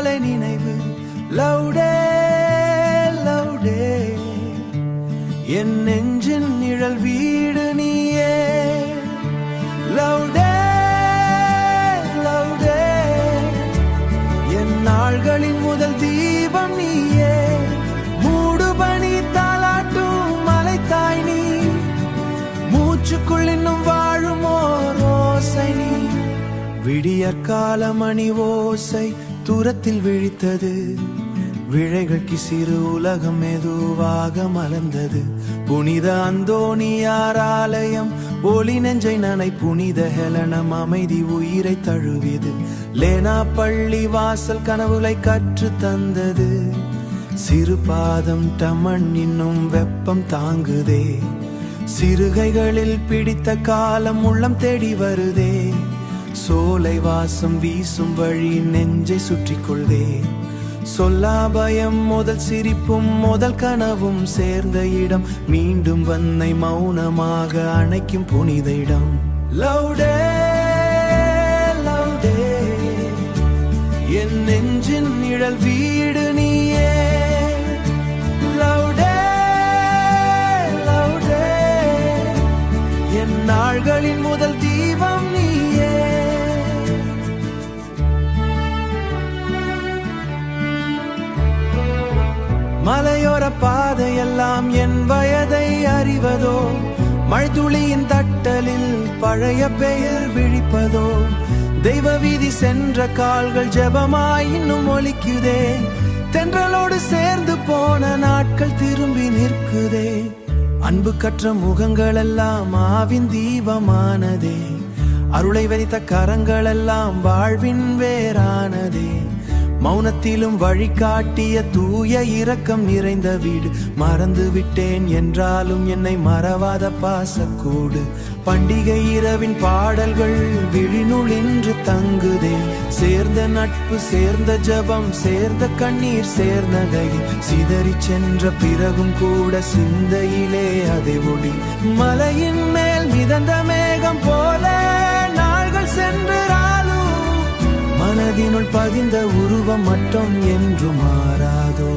தீராத நினைவு லவுடே லவுடே என் நெஞ்சின் நிழல் வீடு நீயே லவுடே லவுடே என் நாள்களின் முதல் தீபம் நீயே மூடுபனி தாளாட்டும் மலைத்தாய் நீ மூச்சுக்குள் இன்னும் வாழும் ஓர் ஓசை நீ விடியற்கால மணி ஓசை தூரத்தில் விழித்தது விழைகளுக்கு சிறு உலகம் மெதுவாக மலர்ந்தது புனித அந்தோணியார் ஆலயம் ஒளி நெஞ்சை நனை புனித ஹெலனம் அமைதி உயிரை தழுவியது லேனா பள்ளி வாசல் கனவுகளை கற்று தந்தது சிறு பாதம் டமன் இன்னும் வெப்பம் தாங்குதே சிறுகைகளில் பிடித்த காலம் உள்ளம் தேடி வருதே சோலை வாசம் வீசும் வழி நெஞ்சை சுற்றி கொள்தே சொல்லா பயம் முதல் சிரிப்பும் முதல் கனவும் சேர்ந்த இடம் மீண்டும் வன்னை மௌனமாக அணைக்கும் புனித இடம் லவுடே லவுடே என் நெஞ்சின் நிழல் வீடு நீயே லவுடே லவுடே என் நாள்களின் முதல் தீபம் நீயே மலையோர பாதையெல்லாம் என் வயதை அறிவதோ மழைத்துளியின் தட்டலில் பழைய பெயர் விழிப்பதோ தெய்வ வீதி சென்ற கால்கள் ஜெபமாய் இன்னும் ஒலிக்குதே தென்றலோடு சேர்ந்து போன நாட்கள் திரும்பி நிற்குதே அன்பு கற்ற முகங்கள் எல்லாம் ஆவின் தீபமானதே அருளை வரித்த கரங்கள் எல்லாம் வாழ்வின் வேறானதே மௌனத்திலும் வழிகாட்டிய தூய இரக்கம் நிறைந்த வீடு மறந்து விட்டேன் என்றாலும் என்னை மறவாத பாசக்கூடு பண்டிகை இரவின் பாடல்கள் விழினுள் இன்று தங்குதே சேர்ந்த நட்பு சேர்ந்த ஜபம் சேர்ந்த கண்ணீர் சேர்ந்த கை சிதறி சென்ற பிறகும் கூட சிந்தையிலே அதை ஒளி மலையின் மேல் மிதந்த மேகம் போல நாள்கள் சென்றாலும் மனதினுள் பதிந்த உருவம் மட்டும் என்று மாறாதோ